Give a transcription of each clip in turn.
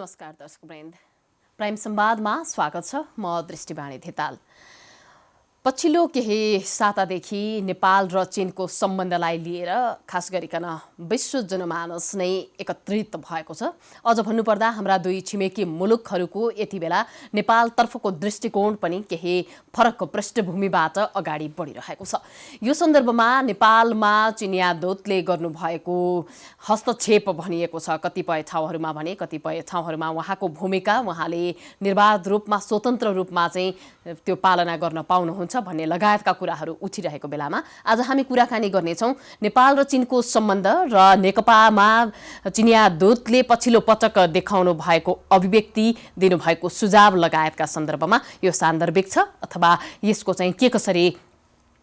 नमस्कार दर्शकवृन्द, प्राइम संवादमा स्वागत छ। म दृष्टिवाणी धिताल। पछिल्लो केही सातादेखि नेपाल र चीनको सम्बन्धलाई लिएर खास गरिकन विश्व जनमानस नै एकत्रित भएको छ। अझ भन्नुपर्दा हाम्रा दुई छिमेकी मुलुकहरूको यति बेला नेपालतर्फको दृष्टिकोण पनि केही फरक पृष्ठभूमिबाट अगाडि बढिरहेको छ। यो सन्दर्भमा नेपालमा चिनिया दूतले गर्नुभएको हस्तक्षेप भनिएको छ। कतिपय ठाउँहरूमा भने कतिपय ठाउँहरूमा उहाँको भूमिका उहाँले निर्बाध रूपमा स्वतन्त्र रूपमा चाहिँ त्यो पालना गर्न पाउनुहुन्छ भन्ने लगायतका कुराहरू उठिरहेको बेलामा आज हामी कुराकानी गर्नेछौँ नेपाल र चीनको सम्बन्ध र नेकपामा चिनिया दूतले पछिल्लो पटक देखाउनु भएको अभिव्यक्ति दिनुभएको सुझाव लगायतका सन्दर्भमा। यो सान्दर्भिक छ अथवा यसको चाहिँ के कसरी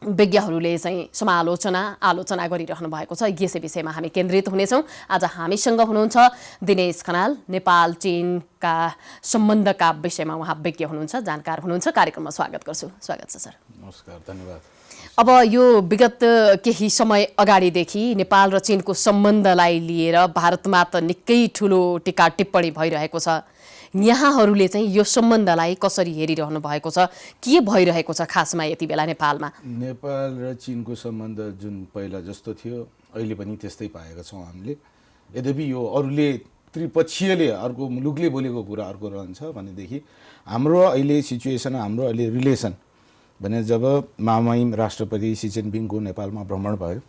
विज्ञहरूले चाहिँ आलोचना गरिरहनु भएको छ, यसै विषयमा हामी केन्द्रित हुनेछौँ। आज हामीसँग हुनुहुन्छ दिनेश खनाल, नेपाल चीनका सम्बन्धका विषयमा उहाँ विज्ञ हुनुहुन्छ, जानकार हुनुहुन्छ। कार्यक्रममा स्वागत गर्छु। स्वागत छ सर। नमस्कार, धन्यवाद। अब यो विगत केही समय अगाडिदेखि नेपाल र चीनको सम्बन्धलाई लिएर भारतमा त निकै ठुलो टीका टिप्पणी भइरहेको छ। यहाँहरूले चाहिँ यो सम्बन्धलाई कसरी हेरिरहनु भएको छ, के भइरहेको छ खासमा यति बेला नेपालमा? नेपाल र चीनको सम्बन्ध जुन पहिला जस्तो थियो अहिले पनि त्यस्तै पाएका छौँ हामीले। यद्यपि यो अरूले त्रिपक्षीयले अर्को मुलुकले बोलेको कुरा अर्को रहन्छ भनेदेखि हाम्रो अहिले सिचुएसन, हाम्रो अहिले रिलेसन भने जब महामहिम राष्ट्रपति सी जिनपिङको नेपालमा भ्रमण भयो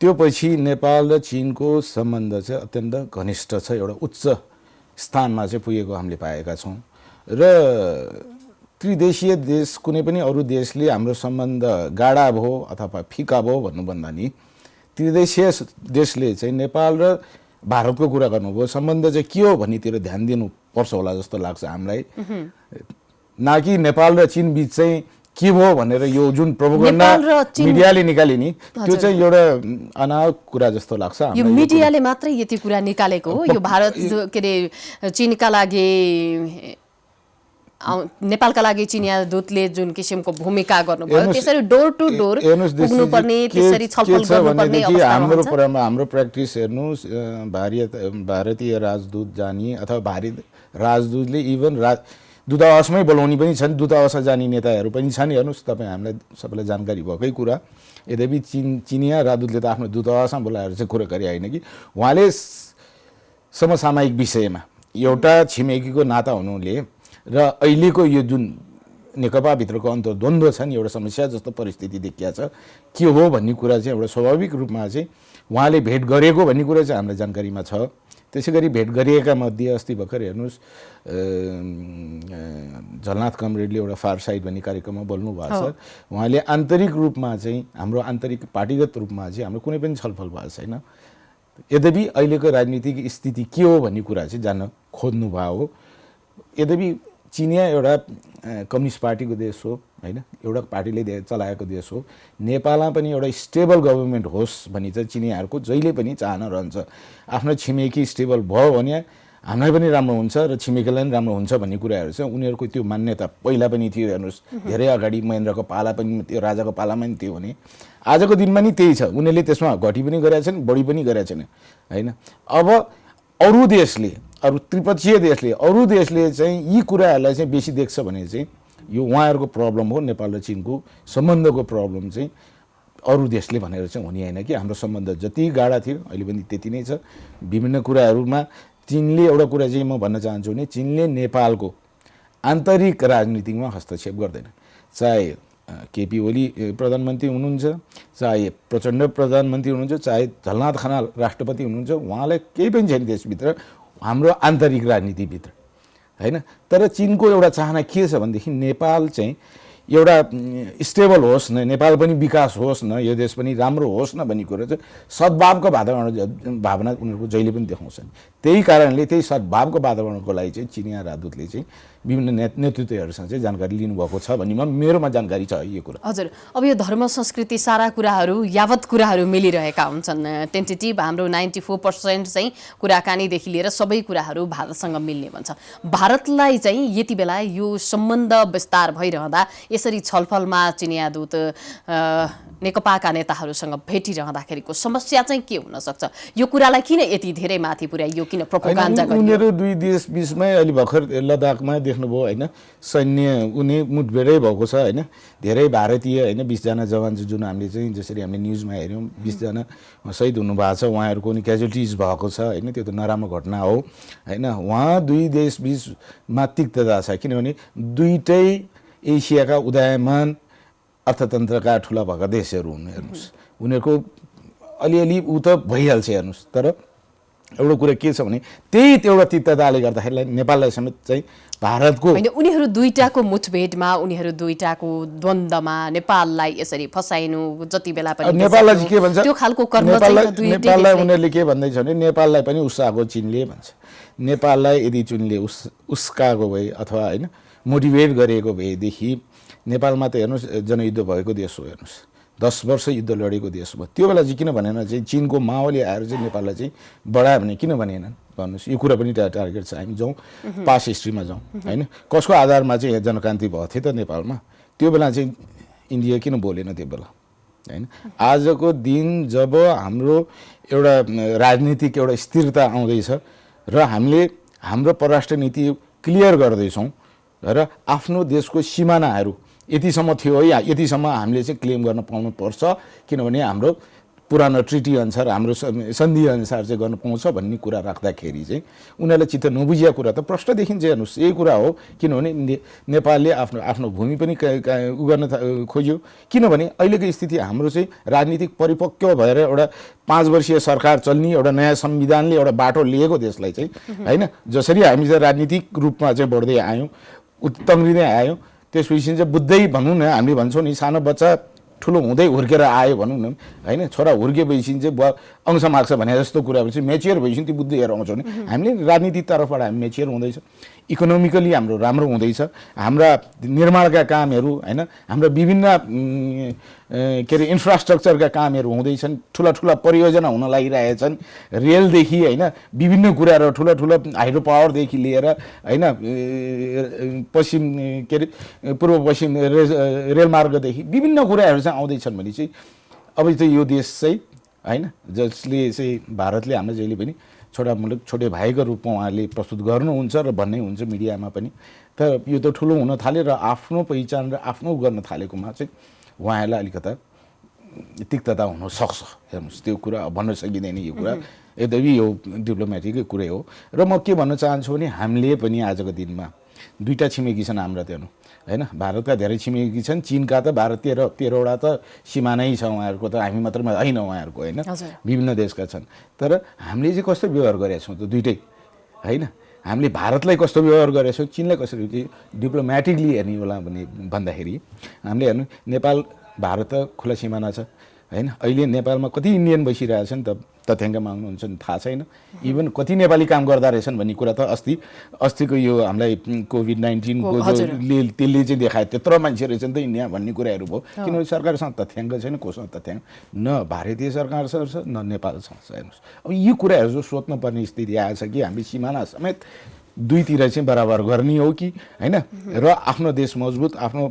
त्यो पछि नेपाल र चीनको सम्बन्ध चाहिँ अत्यन्त घनिष्ठ छ, एउटा उच्च स्थानमा चाहिँ पुगेको हामीले पाएका छौँ। र त्रिदेशीय देश कुनै पनि अरू देशले हाम्रो सम्बन्ध गाढा भयो अथवा फिका भयो भन्नुभन्दा नि त्रिदेशीय देशले चाहिँ नेपाल र भारतको कुरा गर्नुभयो, सम्बन्ध चाहिँ के हो भन्नेतिर ध्यान दिनुपर्छ होला जस्तो लाग्छ हामीलाई। न कि नेपाल र चीन बीच चाहिँ के भयो भनेर यो जुन प्रोपोगन्डा मिडियाले निकाले नि त्यो चाहिँ एउटा अनावश्यक कुरा जस्तो लाग्छ। यो मिडियाले मात्रै यति कुरा निकालेको हो। यो भारत के अरे चीनका लागि नेपालका लागि चिनिया दूतले जुन किसिमको भूमिका गर्नुभयो त्यसरी डोर टु डोर पुग्नुपर्ने, त्यसरी छलफल गर्नुपर्ने अवस्था रहन्छ। हाम्रो प्र्याक्टिस हेर्नुहोस्, भारतीय राजदूत जाने अथवा भारतीय राजदूतले इभन दूतावासमै बोलाउने पनि छन्, दूतावास जाने नेताहरू पनि छन्। हेर्नुहोस्, तपाईँ हामीलाई सबैलाई जानकारी भएकै कुरा। यद्यपि चिनिया राजदूतले त आफ्नो दूतावासमा बोलाएर चाहिँ कुरा गरे होइन कि उहाँले समसामयिक विषयमा एउटा छिमेकीको नाता हुनुले र अहिलेको यो जुन नेकपाभित्रको अन्तर्द्वन्द्व छ नि, एउटा समस्या जस्तो परिस्थिति देखिया छ, के हो भन्ने कुरा चाहिँ एउटा स्वाभाविक रूपमा चाहिँ उहाँले भेट गरेको भन्ने कुरा चाहिँ हामीलाई जानकारीमा छ। त्यसै गरी भेट गरिएका मध्ये अस्ति भर्खर हेर्नुहोस् झलनाथ कमरेडले एउटा फार साइड भन्ने कार्यक्रममा बोल्नु भएको छ। उहाँले आन्तरिक रूपमा चाहिँ हाम्रो आन्तरिक पार्टीगत रूपमा चाहिँ हाम्रो कुनै पनि छलफल भएको छैन। यद्यपि अहिलेको राजनीतिक स्थिति के हो भन्ने कुरा चाहिँ जान्न खोज्नु भयो हो। यद्यपि चिनिया एउटा कम्युनिस्ट पार्टीको देश हो होइन, एउटा पार्टीले चलाएको देश हो। नेपालमा पनि एउटा स्टेबल गभर्मेन्ट होस् भन्ने चाहिँ चिनियाहरूको जहिले पनि चाहना रहन्छ। आफ्नो छिमेकी स्टेबल भयो भने हामीलाई पनि राम्रो हुन्छ र छिमेकीलाई पनि राम्रो हुन्छ भन्ने कुराहरू चाहिँ उनीहरूको त्यो मान्यता पहिला पनि थियो। हेर्नुहोस्, धेरै अगाडि महेन्द्रको पाला पनि त्यो, राजाको पालामा पनि थियो भने आजको दिनमा नि त्यही छ। उनीहरूले त्यसमा घटी पनि गरेका छन्, बढी पनि गरेका छन् होइन। अब अरू देशले, अरू त्रिपक्षीय देशले, अरू देशले चाहिँ यी कुराहरूलाई चाहिँ बेसी देख्छ भने चाहिँ यो उहाँहरूको प्रब्लम हो। नेपाल र चीनको सम्बन्धको प्रब्लम चाहिँ अरू देशले भनेर चाहिँ हुने होइन कि हाम्रो सम्बन्ध जति गाढा थियो अहिले पनि त्यति नै छ। विभिन्न कुराहरूमा चीनले एउटा कुरा चाहिँ म भन्न चाहन्छु भने चीनले नेपालको आन्तरिक राजनीतिमा हस्तक्षेप गर्दैन। चाहे केपी ओली प्रधानमन्त्री हुनुहुन्छ, चाहे प्रचण्ड प्रधानमन्त्री हुनुहुन्छ, चाहे झलनाथ खनाल राष्ट्रपति हुनुहुन्छ, उहाँलाई केही पनि छैन देशभित्र, हाम्रो आन्तरिक राजनीतिभित्र होइन। तर चीनको एउटा चाहना के छ भनेदेखि नेपाल चाहिँ एउटा स्टेबल होस् न, नेपाल पनि विकास होस् न, यो देश पनि राम्रो होस् न भन्ने कुरा चाहिँ सद्भावको भावना उनीहरूको जहिले पनि देखाउँछन्। त्यही कारणले त्यही सद्भावको वातावरणको लागि चाहिँ चिनिया राजदूतले चाहिँ विभिन्न नेतृत्वहरूसँग चाहिँ जानकारी लिनुभएको छ भन्ने मेरोमा जानकारी छ यो कुरा। हजुर, अब यो धर्म संस्कृति सारा कुराहरू यावत कुराहरू मिलिरहेका हुन्छन्, टेन्टेटिभ हाम्रो 94% चाहिँ कुराकानीदेखि लिएर सबै कुराहरू भारतसँग मिल्ने भन्छ। भारतलाई चाहिँ यति बेला यो सम्बन्ध विस्तार भइरहँदा यसरी छलफलमा चिनिया दूत नेकपाका नेताहरूसँग भेटिरहँदाखेरिको समस्या चाहिँ के हुन सक्छ? यो कुरालाई किन यति धेरै माथि पुर्याइयो, किन प्रोपोगन्डा गरियो? उनीहरू दुई देश बीचमै अहिले भर्खर लद्दाखमा देख्नुभयो होइन, सैन्य मुठभेडै भएको छ होइन। धेरै भारतीय होइन 20 जना जवान जुन हामीले चाहिँ जसरी हामीले न्युजमा हेऱ्यौँ 20 जना शहीद हुनुभएको छ, उहाँहरूको नि क्याजुअलिटिज भएको छ होइन। त्यो त नराम्रो घटना हो होइन। उहाँ दुई देश बीचमा तिक्तता छ किनभने दुईटै एसियाका उदयमान अर्थतन्त्रका ठुला भएका देशहरू हुन्। हेर्नुहोस् उनीहरूको अलिअलि ऊ त भइहाल्छ हेर्नुहोस्। तर एउटा कुरा के छ भने त्यही एउटा तिक्तताले गर्दाखेरि नेपाललाई समेत चाहिँ भारतको होइन, उनीहरू दुईटाको मुठभेडमा उनीहरू दुईटाको द्वन्द्वमा नेपाललाई यसरी फसाइनु जति बेला पनि नेपाललाई के भन्छ, त्यो खालको कर्म चाहिँ नेपाललाई उनीहरूले के भन्दैछ भने नेपाललाई पनि उस्काएको चिनले भन्छ। नेपाललाई यदि चिनले उस्काएको भए अथवा होइन मोटिभेट गरेको भएदेखि नेपालमा त हेर्नुहोस् जनयुद्ध भएको देश हो। हेर्नुहोस् 10 वर्ष युद्ध लडेको देश भयो। त्यो बेला चाहिँ किन भनेन चाहिँ चिनको माओले आएर चाहिँ नेपाललाई चाहिँ बढायो भने किन भनेनन् भन्नुहोस्। यो कुरा पनि टार्गेट छ। हामी जाउँ पास हिस्ट्रीमा जाउँ होइन, कसको आधारमा चाहिँ जनक्रान्ति भएको थियो त नेपालमा? त्यो बेला चाहिँ इन्डिया किन बोलेन त्यो बेला होइन? आजको दिन जब हाम्रो एउटा राजनीतिक एउटा स्थिरता आउँदैछ र हामीले हाम्रो परराष्ट्र नीति क्लियर गर्दैछौँ र आफ्नो देशको सिमानाहरू यतिसम्म थियो है, यतिसम्म हामीले चाहिँ क्लेम गर्न पाउनुपर्छ किनभने हाम्रो पुरानो ट्रिटी अनुसार हाम्रो सन्धि अनुसार चाहिँ गर्न पाउँछ भन्ने कुरा राख्दाखेरि चाहिँ उनीहरूलाई चित्त नबुझिया कुरा त प्रश्न देखिन्छ। हेर्नुहोस् यही कुरा हो किनभने नेपालले आफ्नो भूमि पनि उ गर्न खोज्यो। किनभने अहिलेको स्थिति हाम्रो चाहिँ राजनीतिक परिपक्व भएर एउटा 5 वर्षीय सरकार चल्ने एउटा नयाँ संविधानले एउटा बाटो लिएको देशलाई चाहिँ होइन, जसरी हामी चाहिँ राजनीतिक रूपमा चाहिँ बढ्दै आयौँ तङ्ग्रिँदै आयौँ, त्यसपछि चाहिँ बुझ्दै भनौँ न, हामीले भन्छौँ नि सानो बच्चा ठुलो हुँदै हुर्केर आयो भनौँ न होइन, छोरा हुर्केपछि चाहिँ अंश माग्छ भने जस्तो कुरा भएपछि मेच्योर भएपछि त्यो बुझ्दै आउँछौँ नि। हामीले राजनीतिक तर्फबाट हामी मेच्योर हुँदैछ, इकोनोमिकली हाम्रो राम्रो हुँदैछ, हाम्रा निर्माणका कामहरू होइन, हाम्रा विभिन्न के अरे इन्फ्रास्ट्रक्चरका कामहरू हुँदैछन्, ठुला ठुला परियोजना हुन लागिरहेछन्, रेलदेखि होइन विभिन्न कुराहरू ठुला ठुला हाइड्रो पावरदेखि लिएर होइन पश्चिम के अरे पूर्व पश्चिम रेलमार्गदेखि विभिन्न कुराहरू चाहिँ आउँदैछन् भने चाहिँ अब चाहिँ यो देश चाहिँ होइन जसले चाहिँ भारतले हाम्रो जहिले पनि छोटा मुलुक छोटे भाइको रूपमा उहाँले प्रस्तुत गर्नुहुन्छ र भन्ने हुन्छ मिडियामा पनि। तर यो त ठुलो हुन थाल्यो र आफ्नो पहिचान र आफ्नो गर्न थालेकोमा चाहिँ उहाँहरूलाई अलिकता तिक्तता हुनसक्छ। हेर्नुहोस् त्यो कुरा भन्न सकिँदैन, यो कुरा यद्यपि यो डिप्लोमेटिकै कुरै हो। र म के भन्न चाहन्छु भने हामीले पनि आजको दिनमा दुईवटा छिमेकी छन् हाम्रा त्यहाँ होइन, भारतका धेरै छिमेकी छन्, चिनका त 12-13वटा त सिमानै छ उहाँहरूको, त हामी मात्रै होइन उहाँहरूको होइन, विभिन्न देशका छन्। तर हामीले चाहिँ कस्तो व्यवहार गरेका छौँ त दुइटै होइन, हामीले भारतलाई कस्तो व्यवहार गरेका छौँ, चिनलाई कसरी डिप्लोमेटिकली हेर्ने होला भन्दाखेरि हामीले हेर्नु नेपाल भारत त खुला सिमाना छ होइन। अहिले नेपालमा कति इन्डियन बसिरहेछन् त तथ्याङ्क माग्नुहुन्छ नि थाहा छैन। इभन कति नेपाली काम गर्दा रहेछन् भन्ने कुरा त अस्तिको यो हामीलाई कोभिड-19 त्यसले चाहिँ देखायो त्यत्रो मान्छे रहेछन् त इन्डिया भन्ने कुराहरू भयो। किनभने सरकारसँग तथ्याङ्क छैन, कोसँग तथ्याङ्क न भारतीय सरकारसँग छ न नेपालसँग छ। हेर्नुहोस् अब यी कुराहरू जो सोध्नुपर्ने स्थिति आएछ कि हामी सिमाना समेत दुईतिर चाहिँ बराबर गर्ने हो कि होइन, र आफ्नो देश मजबुत आफ्नो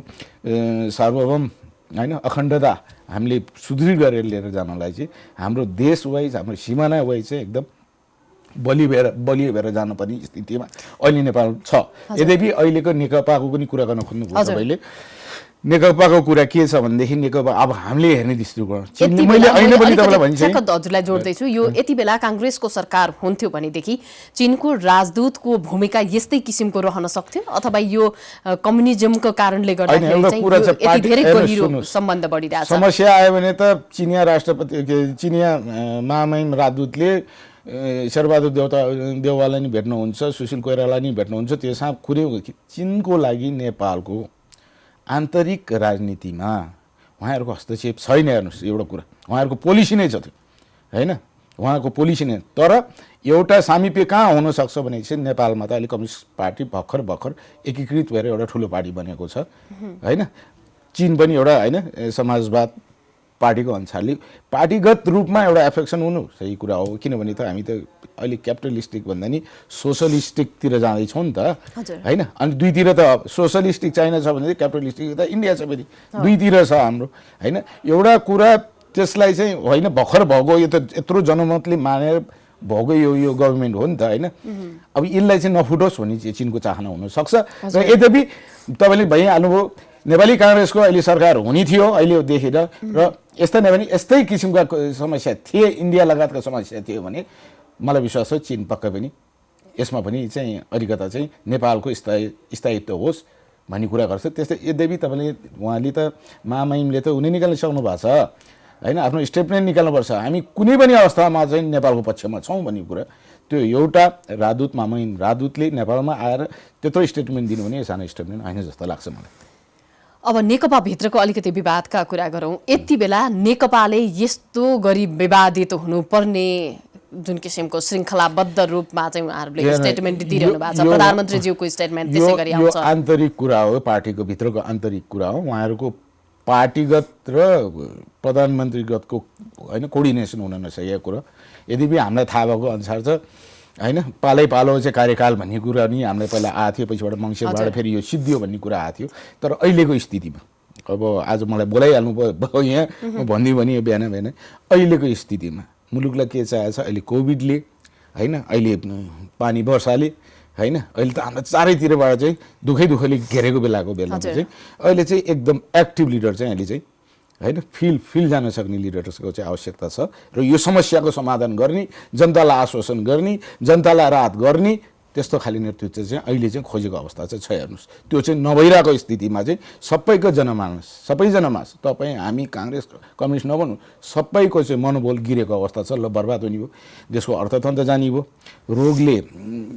सार्वभौम होइन अखण्डता हामीले सुदृढ गरेर लिएर जानलाई चाहिँ हाम्रो देश वाइज हाम्रो सिमाना वाइज चाहिँ एकदम बलियो भएर जानुपर्ने स्थितिमा अहिले नेपाल छ। यद्यपि अहिलेको नेकपाको पनि कुरा गर्न खोज्नुभयो तपाईँले। नेकपाको कुरा के छ भनेदेखि नेकपा अब हामीले हेर्ने दृष्टिकोण मैले अहिले पनि तपाईँलाई भनिसकेँ, हजुरलाई जोड्दैछु। यो यति बेला काङ्ग्रेसको सरकार हुन्थ्यो भनेदेखि चिनको राजदूतको भूमिका यस्तै किसिमको रहन सक्थ्यो अथवा यो कम्युनिजमको कारणले गर्दाखेरि यति धेरै गहिरो सम्बन्ध बढिरहेछ। समस्या आयो भने त चिनिया राष्ट्रपति चिनिया महामहिम राजदूतले शेरबहादुर देउवालाई नि भेट्नुहुन्छ, सुशील कोइरालालाई नि भेट्नुहुन्छ, त्यसमा कुरै चिनको लागि नेपालको आन्तरिक राजनीतिमा उहाँहरूको हस्तक्षेप छैन। हेर्नुहोस् एउटा कुरा उहाँहरूको पोलिसी नै छ त्यो होइन, उहाँको पोलिसी नै। तर एउटा सामिप्य कहाँ हुनसक्छ भने चाहिँ नेपालमा त अहिले कम्युनिस्ट पार्टी भर्खर एकीकृत भएर एउटा ठुलो पार्टी बनेको छ होइन। चीन पनि एउटा होइन समाजवाद पार्टीको अनुसारले पार्टीगत रूपमा एउटा एफेक्सन हुनु सही कुरा हो, किनभने त हामी त अहिले क्यापिटलिस्टिक भन्दा नि सोसलिस्टिकतिर जाँदैछौँ नि त होइन। अनि दुईतिर त सोसलिस्टिक चाइना छ भने क्यापिटलिस्टिक त इन्डिया छ, फेरि दुईतिर छ हाम्रो होइन। एउटा कुरा त्यसलाई चाहिँ होइन भर्खर भएको यो त यत्रो जनमतले मानेर भएको यो गभर्मेन्ट हो नि त होइन। अब यसलाई चाहिँ नफुटोस् भन्ने चाहिँ चिनको चाहना हुनसक्छ। र यद्यपि तपाईँले भइहाल्नुभयो नेपाली काङ्ग्रेसको अहिले सरकार हुने थियो अहिले देखेर, र यस्तै नै भने यस्तै किसिमका समस्या थिए, इन्डिया लगायतका समस्या थियो भने मलाई विश्वास छ चीन पक्कै पनि यसमा पनि चाहिँ अलिकता चाहिँ नेपालको स्थायित्व होस् भन्ने कुरा गर्छ। त्यस्तै यद्यपि तपाईँले उहाँले त महामहिमले त उनी निकाल्न सक्नु भएको छ होइन, आफ्नो स्टेटमेन्ट निकाल्नुपर्छ हामी कुनै पनि अवस्थामा चाहिँ नेपालको पक्षमा छौँ भन्ने कुरा। त्यो एउटा राजदूत महामहिम राजदूतले नेपालमा आएर त्यत्रो स्टेटमेन्ट दिनु भने सानो स्टेटमेन्ट होइन जस्तो लाग्छ मलाई। अब नेकपा भित्रको अलिकति विवादका कुरा गरौँ। यति बेला नेकपाले यस्तो गरी विवादित हुनुपर्ने जुन किसिमको श्रृङ्खलाबद्ध रूपमा चाहिँ उहाँहरूले स्टेटमेन्ट दिइरहनु भएको छ, प्रधानमन्त्रीज्यूको स्टेटमेन्ट त्यसै गरी आउँछ। यो आन्तरिक कुरा हो, पार्टीको भित्रको आन्तरिक कुरा हो। उहाँहरूको पार्टीगत र प्रधानमन्त्रीगतको होइन कोर्डिनेसन हुन नसकेको कुरा। यद्यपि हामीलाई थाहा भएको अनुसार चाहिँ होइन पालै पालो चाहिँ कार्यकाल भन्ने कुरा नि हामीलाई पहिला आएको थियो, पछिबाट मङ्सिरबाट फेरि यो सिद्धियो भन्ने कुरा आएको थियो। तर अहिलेको स्थितिमा अब आज मलाई बोलाइहाल्नु भयो यहाँ म भनिदिउँ भने यो बिहान अहिलेको स्थितिमा मुलुकलाई के चाहेछ अहिले कोभिडले होइन, अहिले पानी वर्षाले होइन, अहिले त हाम्रो चारैतिरबाट चाहिँ दुःखले घेरेको बेलामा चाहिँ अहिले चाहिँ एकदम एक्टिभ लिडर चाहिँ अहिले चाहिँ होइन फिल जान सक्ने लिडर्सको चाहिँ आवश्यकता छ। र यो समस्याको समाधान गर्ने, जनतालाई आश्वासन गर्ने, जनतालाई राहत गर्ने त्यस्तो खाले नेतृत्व चाहिँ अहिले चाहिँ खोजेको अवस्था चाहिँ छ। हेर्नुहोस् त्यो चाहिँ नभइरहेको स्थितिमा चाहिँ सबैको सबैजनामा तपाईँ हामी काङ्ग्रेस कम्युनिस्ट नभनौँ सबैको चाहिँ मनोबल गिरेको अवस्था छ। ल बर्बाद हुने भयो, देशको अर्थतन्त्र जाने भयो, रोगले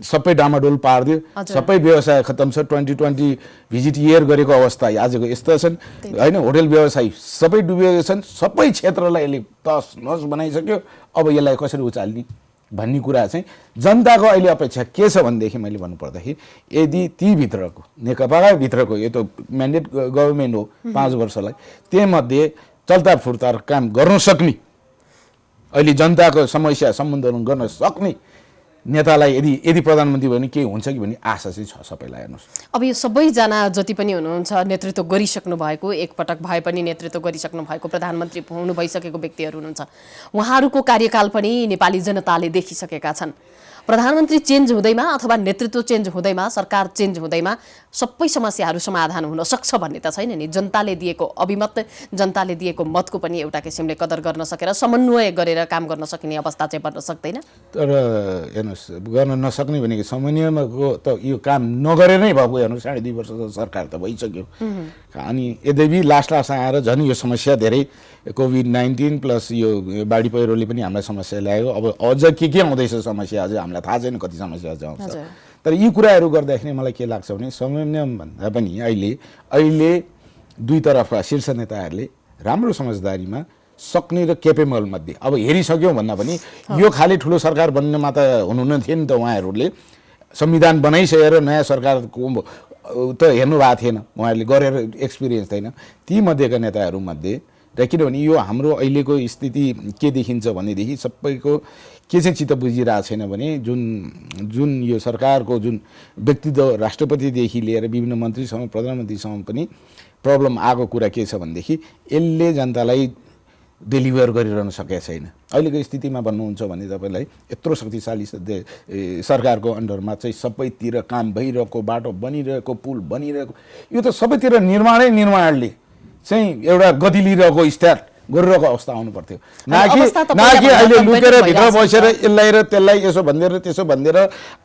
सबै डामाडोल पारिदियो, सबै व्यवसाय खत्तम छ। 2020 भिजिट इयर गरेको अवस्था आजको यस्ता छन् होइन। होटल व्यवसाय सबै डुबेका छन्, सबै क्षेत्रलाई यसले तस नस बनाइसक्यो। अब यसलाई कसरी उचाल्ने भन्ने कुरा चाहिँ जनताको अहिले अपेक्षा के छ भनेदेखि मैले भन्नुपर्दाखेरि यदि ती भित्रको नेकपाका भित्रको यो त म्यान्डेट गभर्मेन्ट हो 5 वर्षलाई, त्यहीमध्ये चल्ता फुर्ता काम गर्न सक्ने अहिले जनताको समस्या सम्बोधन गर्न सक्ने नेतालाई यदि प्रधानमन्त्री भने के हुन्छ कि भन्ने आशा चाहिँ छ सबैलाई। हेर्नुहोस् अब यो सबैजना जति पनि हुनुहुन्छ नेतृत्व गरिसक्नु भएको, एकपटक भए पनि नेतृत्व गरिसक्नु भएको प्रधानमन्त्री हुनु भइसकेको व्यक्तिहरू हुनुहुन्छ, उहाँहरूको कार्यकाल पनि नेपाली जनताले देखिसकेका छन्। प्रधानमन्त्री चेन्ज हुँदैमा अथवा नेतृत्व चेन्ज हुँदैमा, सरकार चेन्ज हुँदैमा सबै समस्याहरू समाधान हुन सक्छ भन्ने त छैन नि। जनताले दिएको अभिमत, जनताले दिएको मतको पनि एउटा किसिमले कदर गर्न सकेर समन्वय गरेर काम गर्न सकिने अवस्था चाहिँ बन्न सक्दैन। तर हेर्नुहोस् गर्न नसक्ने भनेको समन्वयको त यो काम नगरे नै भएको। हेर्नुहोस् 2.5 वर्ष त सरकार त भइसक्यो अनि यद्यपि लास्ट आएर झन् यो समस्या धेरै कोभिड-19 प्लस यो बाढी पहिरोले पनि हामीलाई समस्या ल्यायो। अब अझ के आउँदैछ समस्या अझै हामीलाई थाहा छैन कति समस्या अझ आउँछ। तर यी कुराहरू गर्दाखेरि मलाई के लाग्छ भने समन्वय भन्दा पनि अहिले दुई तर्फका शीर्ष नेताहरूले राम्रो समझदारीमा सक्ने र केपेबल मध्ये अब हेरिसक्यौँ भन्दा पनि यो खाली ठुलो सरकार बन्नमा त हुनुहुन्न थियो नि त। उहाँहरूले संविधान बनाइसकेर नयाँ सरकारको त हेर्नु भएको थिएन, उहाँहरूले गरेर एक्सपिरियन्स थिएन ती मध्येका नेताहरूमध्ये। र किनभने यो हाम्रो अहिलेको स्थिति के देखिन्छ भनेदेखि सबैको के चाहिँ चित्त बुझिरहेको छैन भने जुन यो सरकारको जुन व्यक्तित्व राष्ट्रपतिदेखि लिएर विभिन्न मन्त्रीसम्म प्रधानमन्त्रीसम्म पनि प्रब्लम आएको कुरा के छ भनेदेखि यसले जनतालाई डेलिभर गरिरहन सकेको छैन। अहिलेको स्थितिमा भन्नुहुन्छ भने तपाईँलाई यत्रो शक्तिशाली सरकारको अन्डरमा चाहिँ सबैतिर काम भइरहेको, बाटो बनिरहेको, पुल बनिरहेको, यो त सबैतिर निर्माणले चाहिँ एउटा गति लिइरहेको स्टार्ट गरिरहेको अवस्था आउनु पर्थ्यो। न कि अहिले लुकेर भित्र बसेर यसलाई र त्यसलाई यसो भनिदिएर त्यसो भनिदिएर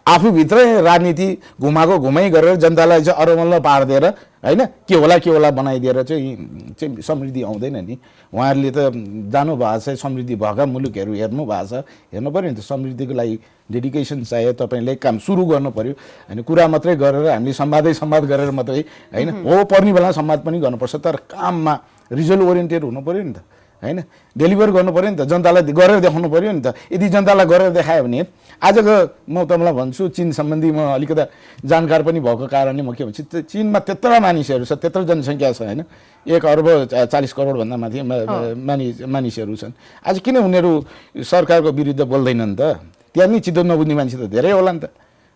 आफूभित्रै राजनीति घुमाइ गरेर जनतालाई चाहिँ अरमल्ल पारिदिएर होइन के होला बनाइदिएर चाहिँ समृद्धि आउँदैन नि। उहाँहरूले त जानुभएको छ, समृद्धि भएका मुलुकहरू हेर्नु भएको छ, हेर्नु पऱ्यो नि त। समृद्धिको लागि डेडिकेसन चाहियो, तपाईँले काम सुरु गर्नु पऱ्यो होइन। कुरा मात्रै गरेर हामीले संवाद गरेर मात्रै होइन, हो पर्ने बेला संवाद पनि गर्नुपर्छ, तर काममा रिजल्ट ओरिएन्टेड हुनु पऱ्यो नि त हैन डेलिभर गर्नु पर्यो नि त जनतालाई गरेर देखाउनु पर्यो नि त यदि जनतालाई गरेर देखायो भने आजको म तपाईँलाई भन्छु चीन सम्बन्धी म अलिकता जानकार पनि भएको कारणले म के भन्छु चीनमा त्यत्रो मानिसहरू छ त्यत्रो जनसङ्ख्या छ हैन 1 अर्ब 40 करोड भन्दा माथि मानिसहरू छन् आज किन उनीहरू सरकारको विरुद्ध बोल्दैनन् त त्यहाँ नि चित्त नबुझ्ने मान्छे त धेरै होला नि त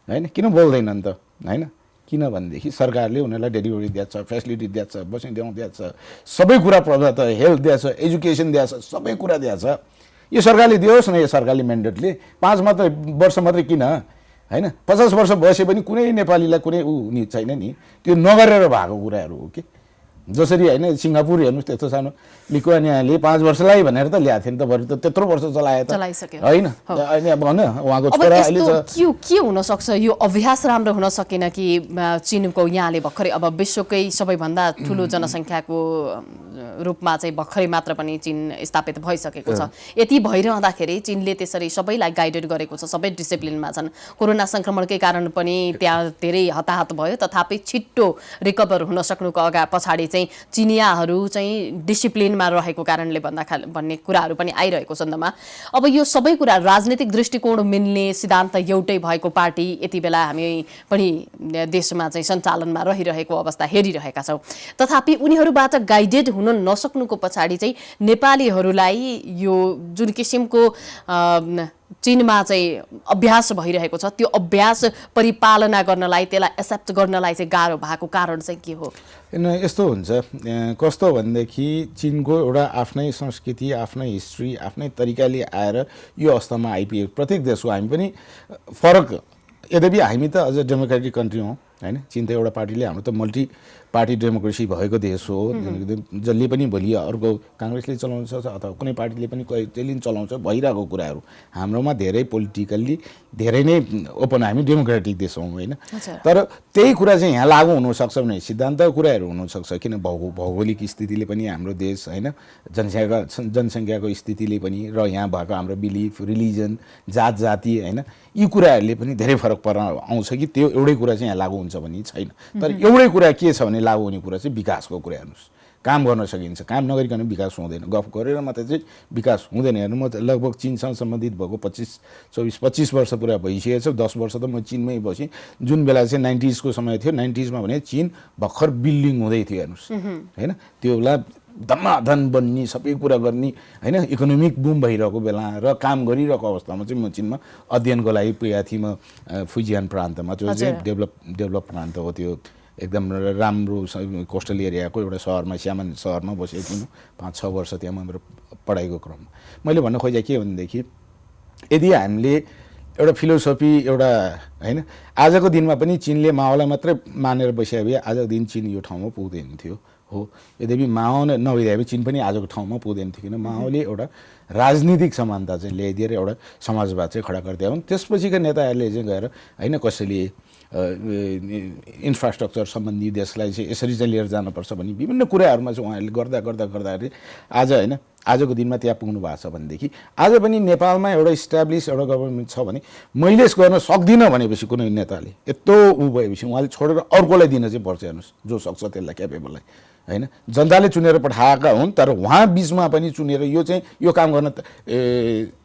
हैन किन बोल्दैनन् त हैन किनभनेदेखि सरकारले उनीहरूलाई डेलिभरी दिएको छ फेसिलिटी दिएको छ बस्ने ठाउँ दिएको छ सबै कुरा त हेल्थ दिएको छ एजुकेसन दिएको छ सबै कुरा दिएको छ यो सरकारले दियोस् न यो सरकारले म्यान्डेटले 5 वर्ष मात्रै किन हैन 50 वर्ष बसे पनि कुनै नेपालीलाई कुनै हुने छैन नि त्यो नगरेर भएको कुराहरू हो कि जसरी हैन सिङ्गापुर हेर्नुस् त्यस्तो सानो लिकुवानियाले 5 वर्षलाई भनेर त ल्याएको थियो नि त बरु त त्यत्रो वर्ष चलाए त चलाइसक्यो हैन अहिले अब भन उहाँको छोरा अहिले के हुन सक्छ यो अभ्यास राम्रो हुन सकेन कि चीनको यहाँले भर्खरै अब विश्वकै सबैभन्दा ठुलो जनसङ्ख्याको रूपमा चाहिँ भर्खरै मात्र पनि चीन स्थापित भइसकेको छ यति भइरहँदाखेरि चीनले त्यसरी सबैलाई गाइडेड गरेको छ सबै डिसिप्लिनमा छन् कोरोना संक्रमणकै कारण पनि त्यहाँ धेरै हताहत भयो तथापि छिट्टो रिकभर हुन सक्नुको पछाडि चाहिँ चिनियाहरू चाहिँ डिसिप्लिनमा रहेको कारणले भन्ने कुराहरू पनि आइरहेको सन्दर्भमा अब यो सबै कुरा राजनीतिक दृष्टिकोण मिल्ने सिद्धान्त एउटै भएको पार्टी यति बेला हामी पनि देशमा चाहिँ सञ्चालनमा रहिरहेको अवस्था हेरिरहेका छौँ तथापि उनीहरूबाट गाइडेड हुन नसक्नुको पछाडि चाहिँ नेपालीहरूलाई यो जुन किसिमको चीनमा चाहिँ अभ्यास भइरहेको छ त्यो अभ्यास परिपालना गर्नलाई त्यसलाई एक्सेप्ट गर्नलाई चाहिँ गाह्रो भएको कारण चाहिँ के हो यस्तो हुन्छ कस्तो भनेदेखि चीनको एउटा आफ्नै संस्कृति आफ्नै हिस्ट्री आफ्नै तरिकाले आएर यो अवस्थामा आइपुगेको प्रत्येक देशको हामी पनि फरक यद्यपि हामी त अझ डेमोक्रेटिक कन्ट्री हौँ हैन चीन त एउटा पार्टीले हाम्रो त मल्टी पार्टी डेमोक्रेसी भएको देश हो जसले पनि भोलि अर्को काङ्ग्रेसले चलाउँछ अथवा कुनै पार्टीले पनि कहिले चलाउँछ भइरहेको कुराहरू हाम्रोमा धेरै पोलिटिकल्ली धेरै नै ओपन हामी डेमोक्रेटिक देश हौँ होइन तर त्यही कुरा चाहिँ यहाँ लागू हुनसक्छ भने सिद्धान्तको कुराहरू हुनसक्छ किन भौगोलिक स्थितिले पनि हाम्रो देश होइन जनसङ्ख्याको स्थितिले पनि र यहाँ भएको हाम्रो बिलिफ रिलिजन जात जाति होइन यी कुराहरूले पनि धेरै फरक आउँछ कि त्यो एउटै कुरा चाहिँ यहाँ लागू हुन्छ भन्ने छैन तर एउटै कुरा के छ भने लागू हुने कुरा चाहिँ विकासको कुरा हेर्नुहोस् काम गर्न सकिन्छ काम नगरिकन विकास हुँदैन गफ गरेर मात्रै चाहिँ विकास हुँदैन हेर्नु म लगभग चीनसँग सम्बन्धित भएको 25 वर्ष पुरा भइसकेको छ 10 वर्ष त म चीनमै बसेँ जुन बेला चाहिँ 90s को समय थियो 90s मा भने चीन भर्खर बिल्डिङ हुँदै थियो हेर्नुहोस् हैन त्यो बेला धमाधन बन्ने सबै कुरा गर्ने हैन इकोनोमिक बुम भइरहेको बेला र काम गरिरहेको अवस्थामा चाहिँ म चीनमा अध्ययनको लागि पुगेको थिएँ म फुजियान प्रान्तमा त्यो चाहिँ डेभलप प्रान्त हो त्यो एकदम राम्रो कोस्टल एरियाको एउटा शहरमा स्यामन शहरमा बसेको थिएँ 5-6 वर्ष त्यहाँ मेरो पढाइको क्रममा मैले भन्न खोजेँ के भनेदेखि यदि हामीले एउटा फिलोसफी एउटा हैन आजको दिनमा पनि चीनले माओलाई मात्रै मानेर बस्या भए आजको दिन चीन यो ठाउँमा पुग्दैन थियो हो यद्यपि माओ नभइदिए चीन पनि आजको ठाउँमा पुग्दैन थियो किन माओले एउटा राजनीतिक समानता चाहिँ ल्याइदिएर एउटा समाजवाद चाहिँ खडा गरिदियो भने त्यसपछिका नेताहरूले चाहिँ गएर हैन कसैले इन्फ्रास्ट्रक्चर सम्बन्धी देशलाई चाहिँ यसरी चाहिँ लिएर जानुपर्छ भन्ने विभिन्न कुराहरूमा चाहिँ उहाँहरूले गर्दाखेरि आज हैन आजको दिनमा त्यहाँ पुग्नु भएको छ भनेदेखि आज पनि नेपालमा एउटा इस्टाब्लिस एउटा गभर्मेन्ट छ भने मैले गर्न सक्दिनँ भनेपछि कुनै नेताले यत्रो भएपछि उहाँले छोडेर अर्कोलाई दिन चाहिँ पर्छ हेर्नुहोस् जो सक्छ त्यसलाई क्यापेबललाई हैन जनताले चुनेर पठाएका हुन् तर उहाँ बीचमा पनि चुनेर यो चाहिँ यो काम गर्न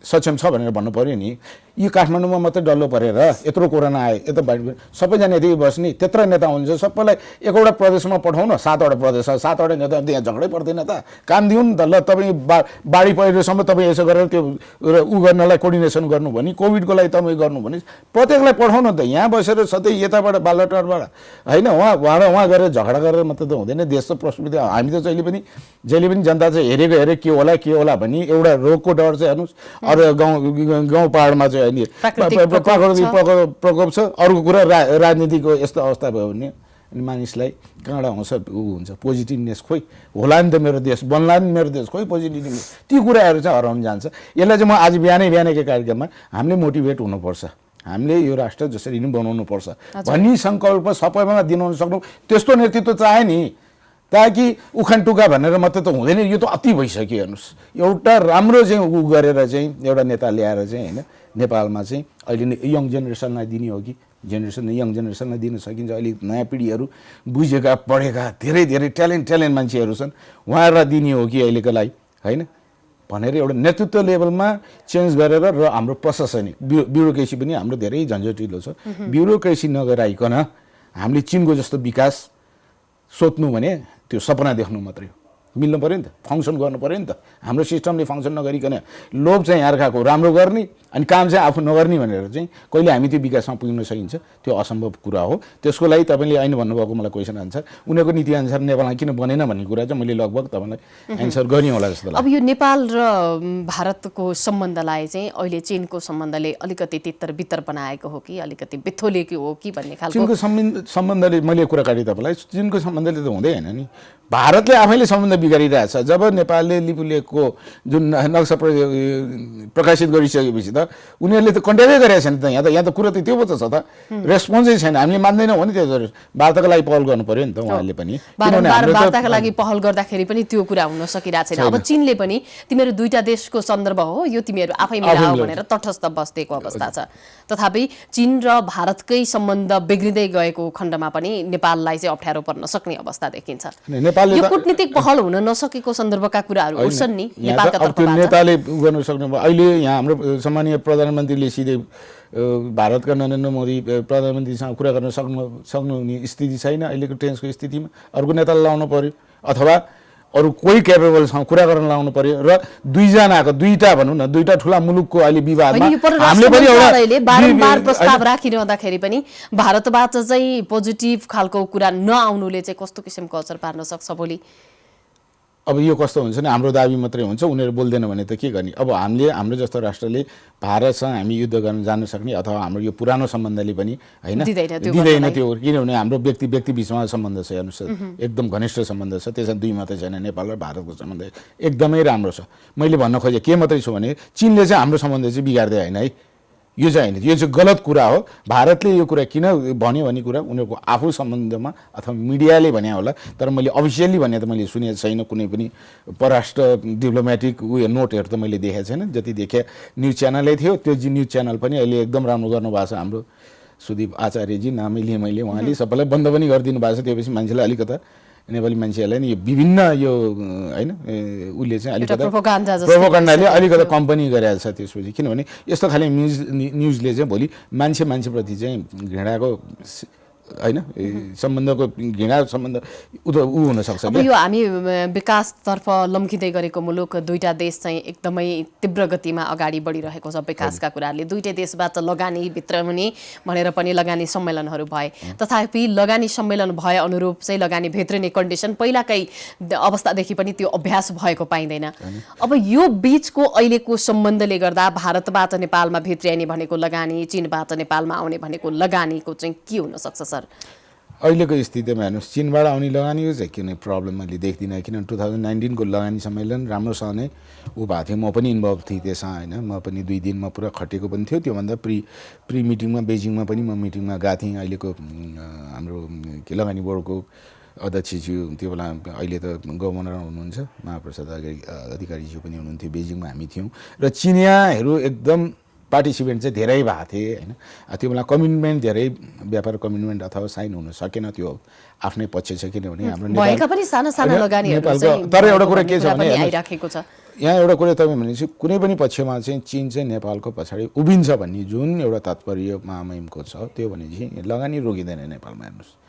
सक्षम छ भनेर भन्नु पर्यो नि यो काठमाडौँमा मात्रै डल्लो परेर यत्रो कोरोना आयो यत्रो सबैजना यति बस्ने त्यत्रो नेता हुन्छ सबैलाई एकवटा प्रदेशमा पठाउन 7वटा प्रदेश 7वटा नेता त्यहाँ झगडै पर्दैन त काम दिउँ न त ल तपाईँ बाढी पहिरोसम्म तपाईँ यसो गरेर त्यो उ गर्नलाई कोर्डिनेसन गर्नु भने कोभिडको लागि तपाईँ गर्नु भने प्रत्येकलाई पठाउन त यहाँ बसेर सधैँ यताबाट बालटारबाट हैन उहाँ गरेर झगडा गरेर मात्रै त हुँदैन देश त प्रस्तुति हामी त जहिले पनि जनता चाहिँ हेरेको के होला भन्ने एउटा रोगको डर चाहिँ हेर्नुहोस् अरू गाउँ पहाडमा चाहिँ प्राकृतिक प्रकोप छ अर्को कुरा राजनीतिको यस्तो अवस्था भयो भने अनि मानिसलाई कहाँबाट आउँछ ऊ हुन्छ पोजिटिभनेस खोइ होला नि त मेरो देश बन्ला नि मेरो देश खोइ पोजिटिभनेस ती कुराहरू चाहिँ हराउन जान्छ यसलाई चाहिँ म आज बिहानैको कार्यक्रममा हामीले मोटिभेट हुनुपर्छ हामीले यो राष्ट्र जसरी नै बनाउनु पर्छ भन्ने सङ्कल्प सबैमा दिनु सक्नु त्यस्तो नेतृत्व चाहे नि ताकि उखान टुका भनेर मात्रै त हुँदैन यो त अति भइसक्यो हेर्नुहोस् एउटा राम्रो चाहिँ उ गरेर चाहिँ एउटा नेता ल्याएर चाहिँ हैन नेपालमा चाहिँ अहिले यङ जेनेरेसनलाई दिने हो कि यङ जेनेरेसनलाई दिन सकिन्छ अहिले नयाँ पिँढीहरू बुझेका पढेका धेरै ट्यालेन्ट मान्छेहरू छन् उहाँहरूलाई दिने हो कि अहिलेको लागि हैन भनेर एउटा नेतृत्व लेभलमा चेन्ज गरेर र हाम्रो प्रशासनिक ब्युरोक्रेसी पनि हाम्रो धेरै झन्झटिलो छ। ब्युरोक्रेसी नगराइकन हामीले चीनको जस्तो विकास सोच्नु भने त्यो सपना देख्नु मात्रै हो। मिल्नु पर्यो नि त, फङ्सन गर्नु पर्यो नि त। हाम्रो सिस्टमले फङ्सन नगरिकन लोभ चाहिँ अर्काको राम्रो गर्ने अनि काम चाहिँ आफू नगर्ने भनेर चाहिँ कहिले हामी त्यो विकासमा पुग्न सकिन्छ? त्यो असम्भव कुरा हो। त्यसको लागि तपाईँले अहिले भन्नुभएको मलाई क्वेसन आन्सर उनीहरूको नीतिअनुसार नेपालमा किन बनेन भन्ने कुरा चाहिँ मैले लगभग तपाईँलाई एन्सर गर्ने होला जस्तो लाग्छ। अब यो नेपाल र भारतको सम्बन्धलाई चाहिँ अहिले चीनको सम्बन्धले अलिकति तितर बितर बनाएको हो कि अलिकति बिथोलेको हो कि भन्ने खालको? चीनको सम्बन्धले मैले कुरा काटेँ तपाईँलाई, चीनको सम्बन्धले त हुँदै होइन नि, भारतले आफैले सम्बन्ध बिगारिरहेछ। जब नेपालले लिपुलेखको जुन नक्सा प्रकाशित गरिसकेपछि त उनीहरूले त कन्ट्याक्टै गरेका छैन त। यहाँ त कुरा त त्यो पो त छ त, रेस्पोन्सै छैन। हामीले मान्दैनौँ भने त्यो वार्ताको लागि पहल गर्नु पर्यो नि त उहाँहरूले पनि। बारम्बार वार्ताका लागि पहल गर्दाखेरि पनि त्यो कुरा हुन सकिरहेको छैन। अब चीनले पनि तिमीहरू दुईटा देशको सन्दर्भ हो, यो तिमीहरू आफै मिलाओ भनेर तटस्थ बस्देको अवस्था छ। तथापि चीन र भारतकै सम्बन्ध बिग्रिँदै गएको खण्डमा पनि नेपाललाई चाहिँ अप्ठ्यारो पर्न सक्ने अवस्था देखिन्छ। यो कूटनीतिक पहल हुन नसकेको सन्दर्भका कुराहरू हुन्छन् नि नेपालका तर्फबाट। नेताले गर्न सक्नु अहिले यहाँ हाम्रो सम्मानीय प्रधानमन्त्रीले सिधै भारतका नरेन्द्र मोदी प्रधानमन्त्रीसँग कुरा गर्न सक्नुहुने स्थिति छैन अहिलेको टेन्सको स्थितिमा। अर्को नेतालाई लाउनु पर्यो अथवा अरू कोही क्यापेबलसँग कुरा गर्न लाउनु पर्यो र दुईटा भनौँ न, दुईटा ठुला मुलुकको अहिले विवादमा हामीले पनि एउटा बारम्बार प्रस्ताव राखिरहँदाखेरि पनि भारतबाट चाहिँ पोजिटिभ खालको कुरा नआउनुले चाहिँ कस्तो किसिमको असर पार्न सक्छ भोलि? अब यो कस्तो हुन्छ नि, हाम्रो दाबी मात्रै हुन्छ, उनीहरू बोल्दैन भने त के गर्ने? अब हाम्रो जस्तो राष्ट्रले भारतसँग हामी युद्ध गर्न जान सक्ने अथवा हाम्रो यो पुरानो सम्बन्धले पनि होइन दिँदैन त्यो। किनभने हाम्रो व्यक्ति बिचमा सम्बन्ध छ, हेर्नुहोस् एकदम घनिष्ठ सम्बन्ध छ। त्यसमा दुई मात्रै छैन, नेपाल र भारतको सम्बन्ध एकदमै राम्रो छ। मैले भन्न खोजेँ के मात्रै छु भने चीनले चाहिँ हाम्रो सम्बन्ध चाहिँ बिगार्दै होइन है, यो चाहिँ होइन, यो चाहिँ गलत कुरा हो। भारतले यो कुरा किन भन्यो भन्ने कुरा उनीहरूको आफू सम्बन्धमा अथवा मिडियाले भने होला, तर मैले अफिसियल्ली भने त मैले सुनेको छैन। कुनै पनि परराष्ट्र डिप्लोमेटिक उयो नोटहरू त मैले देखेको छैन। जति देखेँ न्युज च्यानलै थियो, त्यो न्युज च्यानल पनि अहिले एकदम राम्रो गर्नुभएको छ हाम्रो सुदीप आचार्यजी, नामै लिएँ मैले, उहाँले सबैलाई बन्द पनि गरिदिनु भएको छ। त्यसपछि मान्छेलाई अलिकता नेपाली मान्छेहरूलाई नि यो विभिन्न यो होइन उसले चाहिँ अलिकता प्रोपोगन्डाले अलिकता कम्पनी गरेको छ त्यसपछि। किनभने यस्तो खाले न्युजले चाहिँ भोलि मान्छेप्रति चाहिँ घृणाको होइन सम्बन्धको घृणा सम्बन्ध ऊ हुनसक्छ। अब यो हामी विकासतर्फ लम्किँदै गरेको मुलुक, दुईटा देश चाहिँ एकदमै तीव्र गतिमा अगाडि बढिरहेको छ विकासका कुराले। दुईटै देशबाट लगानीभित्र हुने भनेर पनि लगानी सम्मेलनहरू भए, तथापि लगानी सम्मेलन भए अनुरूप चाहिँ लगानी भित्रिने कन्डिसन पहिलाकै अवस्थादेखि पनि त्यो अभ्यास भएको पाइँदैन। अब यो बिचको अहिलेको सम्बन्धले गर्दा भारतबाट नेपालमा भित्रिने भनेको लगानी, चीनबाट नेपालमा आउने भनेको लगानीको चाहिँ के हुनसक्छ सर? अहिलेको स्थितिमा हेर्नुहोस्, चीनबाट आउने लगानीको चाहिँ कुनै प्रब्लम मैले देख्दिनँ। किनभने 2019 को लगानी सम्मेलन राम्रोसँग नै ऊ भएको थियो, म पनि इन्भल्भ थिएँ त्यसमा होइन। म पनि 2 दिनमा पुरा खटेको पनि थियो। त्योभन्दा प्री मिटिङमा बेजिङमा पनि म मिटिङमा गएको थिएँ। अहिलेको हाम्रो लगानी बोर्डको अध्यक्षज्यू त्यो बेला अहिले त गभर्नर हुनुहुन्छ महाप्रसाद अधिकारीज्यू पनि हुनुहुन्थ्यो, बेजिङमा हामी थियौँ र चिनियाहरू एकदम पार्टिसिपेन्ट चाहिँ धेरै भएको थिए होइन। त्यो बेला कमिटमेन्ट धेरै व्यापार कमिटमेन्ट अथवा साइन हुन सकेन, त्यो आफ्नै पक्ष छ। किनभने हाम्रो तर एउटा कुरा के छ भने यहाँ एउटा कुरा तपाईँ भनेपछि कुनै पनि पक्षमा चाहिँ चीन चाहिँ नेपालको पछाडि उभिन्छ भन्ने जुन एउटा तात्पर्य महामहिमको छ, त्यो भनेपछि लगानी रोकिँदैन नेपालमा। हेर्नुहोस्,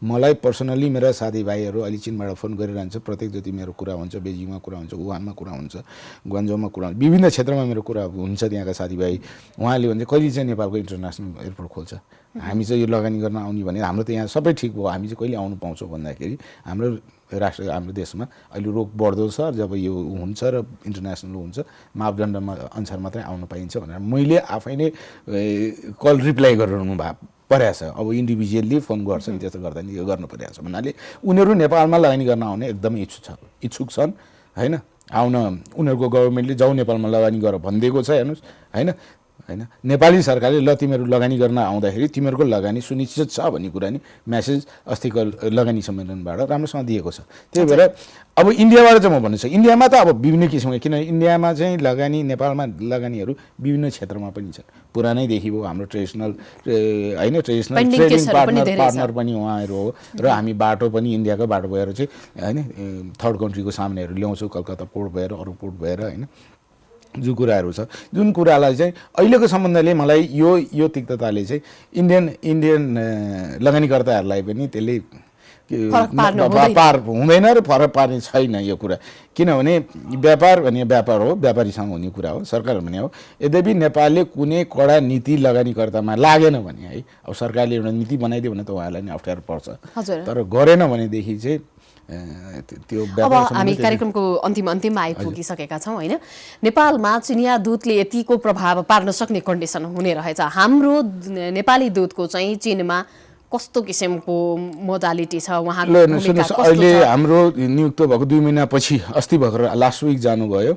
मलाई पर्सनल्ली मेरा साथीभाइहरू अहिले चीनबाट फोन गरिरहन्छ, प्रत्येक जति मेरो कुरा हुन्छ, बेजिङमा कुरा हुन्छ, वुहानमा कुरा हुन्छ, गुवान्जोमा कुरा हुन्छ, विभिन्न क्षेत्रमा मेरो कुरा हुन्छ। त्यहाँका साथीभाइ उहाँले भन्छ कहिले चाहिँ नेपालको इन्टरनेसनल एयरपोर्ट खोल्छ, हामी चाहिँ यो लगानी गर्न आउने भने हाम्रो त यहाँ सबै ठिक भयो, हामी चाहिँ कहिले आउनु पाउँछौँ भन्दाखेरि हाम्रो देशमा अहिले रोग बढ्दो छ। जब यो हुन्छ र इन्टरनेसनल हुन्छ मापदण्डमा अनुसार मात्रै आउनु पाइन्छ भनेर मैले आफै नै कल रिप्लाई गरिरहनु भएको परेको छ। अब इन्डिभिजुअल्ली फोन गर्छन्, त्यस्तो गर्दा नि यो गर्नु परेको छ भन्नाले उनीहरू नेपालमा लगानी गर्न आउने एकदमै इच्छुक छन् होइन। आउन उनीहरूको गभर्मेन्टले जाउँ नेपालमा लगानी गर भनिदिएको छ। हेर्नुहोस् होइन, हैन नेपाली सरकारले ल तिमीहरू लगानी गर्न आउँदाखेरि तिमीहरूको लगानी सुनिश्चित छ भन्ने कुरा नि मेसेज अस्तिको लगानी सम्मेलनबाट राम्रोसँग दिएको छ। त्यही भएर अब इन्डियाबाट चाहिँ म भन्नु छ इन्डियामा त अब विभिन्न किसिमको किनभने इन्डियामा चाहिँ लगानी नेपालमा लगानीहरू विभिन्न क्षेत्रमा पनि छन्। पुरानैदेखि हो हाम्रो ट्रेडिसनल हैन ट्रेडिसनल ट्रेडिङ पार्टनर पनि उहाँहरू हो र हामी बाटो पनि इन्डियाको बाटो भएर चाहिँ हैन थर्ड कन्ट्रीको सामानहरू ल्याउँछौँ कलकत्ता पोर्ट भएर अरू पोर्ट भएर हैन जुन कुराहरू छ जुन कुरालाई चाहिँ अहिलेको सम्बन्धले मलाई यो तिक्तताले चाहिँ इन्डियन लगानीकर्ताहरूलाई पनि त्यसले पार हुँदैन र फरक पार्ने छैन यो कुरा। किनभने व्यापार भने व्यापार हो व्यापारीसँग हुने कुरा हो सरकार भने हो। यद्यपि नेपालले कुनै कडा नीति लगानीकर्तामा लागेन भने है अब सरकारले एउटा नीति बनाइदियो भने त उहाँलाई नै अप्ठ्यारो पर्छ तर गरेन भनेदेखि चाहिँ त्यो अब हामी कार्यक्रमको अन्तिममा आइपुगिसकेका छौँ होइन। नेपालमा चिनिया दूतले यतिको प्रभाव पार्न सक्ने कन्डिसन हुने रहेछ। हाम्रो नेपाली दूतको चाहिँ चीनमा कस्तो किसिमको मोडालिटी छ उहाँको भूमिका कस्तो छ? अहिले हाम्रो नियुक्त भएको 2 महिनापछि अस्ति भर्खर लास्ट विक जानुभयो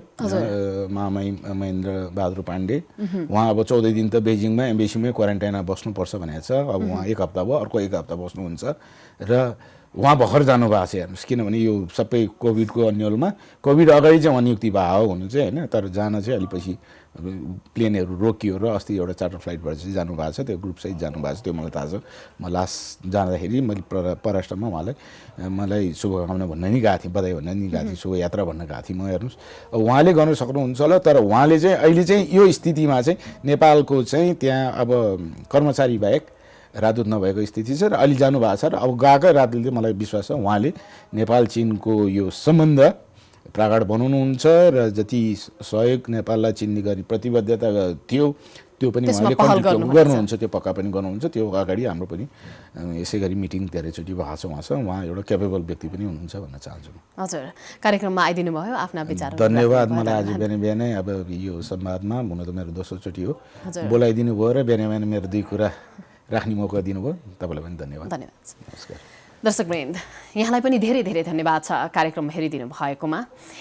महेन्द्र बहादुर पाण्डे। उहाँ अब 14 दिन त बेजिङमा एम्बेसीमै क्वारेन्टाइनमा बस्नुपर्छ भनेको छ। अब उहाँ 1 हप्ता भयो अर्को 1 हप्ता बस्नुहुन्छ र उहाँ भर्खर जानुभएको छ हेर्नुहोस्। किनभने यो सबै कोभिडको अन्यलमा कोभिड अगाडि चाहिँ उहाँ नियुक्ति भयो हुनु चाहिँ होइन तर जान चाहिँ अलि पछि प्लेनहरू रोकियो र अस्ति एउटा चार्टर फ्लाइटबाट चाहिँ जानुभएको छ। त्यो ग्रुपसहित जानुभएको छ त्यो मलाई थाहा छ। म लास्ट जाँदाखेरि मैले परराष्ट्रमा मलाई शुभकामना भन्न नि गएको थिएँ बधाई भन्न नि गएको थिएँ शुभयात्रा भन्न गएको थिएँ म हेर्नुहोस्। उहाँले गर्न सक्नुहुन्छ होला तर उहाँले चाहिँ अहिले चाहिँ यो स्थितिमा चाहिँ नेपालको चाहिँ त्यहाँ अब कर्मचारी बाहेक राजदूत नभएको स्थिति छ र अलि जानुभएको छ र अब गएको राजदूतले मलाई विश्वास छ उहाँले नेपाल चीनको यो सम्बन्ध प्रगाढ बनाउनुहुन्छ र जति सहयोग नेपाललाई चिन्ने गरी प्रतिबद्धता थियो त्यो पनि उहाँले कन्टिन्यू गर्नुहुन्छ त्यो पक्का पनि गर्नुहुन्छ। त्यो अगाडि हाम्रो पनि यसै गरी मिटिङ धेरैचोटि भएको छ उहाँसँग। उहाँ एउटा क्यापेबल व्यक्ति पनि हुनुहुन्छ भन्न चाहन्छु। हजुर कार्यक्रममा आइदिनु भयो आफ्ना विचार धन्यवाद। मलाई आज बिहानै अब यो संवादमा हुन त मेरो दोस्रो चोटि हो बोलाइदिनु भयो र बिहानै मेरो 2 कुरा राख्ने मौका दिनुभयो तपाईँलाई पनि धन्यवाद। नमस्कार दर्शकवृन्द यहाँलाई पनि धेरै धेरै धन्यवाद छ कार्यक्रम हेरिदिनु भएकोमा।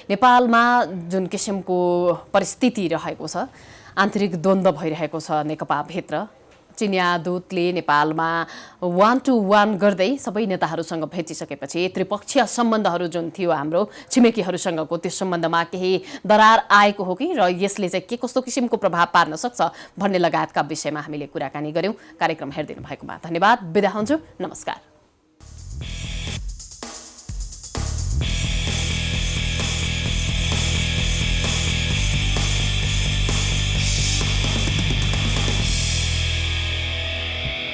नेपालमा जुन किसिमको परिस्थिति रहेको छ आन्तरिक द्वन्द्व भइरहेको छ नेकपा भित्र चिनिया दूतले नेपालमा 1-to-1 गर्दै सबै नेताहरूसँग भेटिसकेपछि त्रिपक्षीय सम्बन्धहरू जुन थियो हाम्रो छिमेकीहरूसँगको त्यो सम्बन्धमा केही दरार आएको हो कि र यसले चाहिँ के कस्तो किसिमको प्रभाव पार्न सक्छ भन्ने लगायतका विषयमा हामीले कुराकानी गर्यौँ। कार्यक्रम हेरिदिनु भएकोमा धन्यवाद। बिदा हुन्छु। नमस्कार।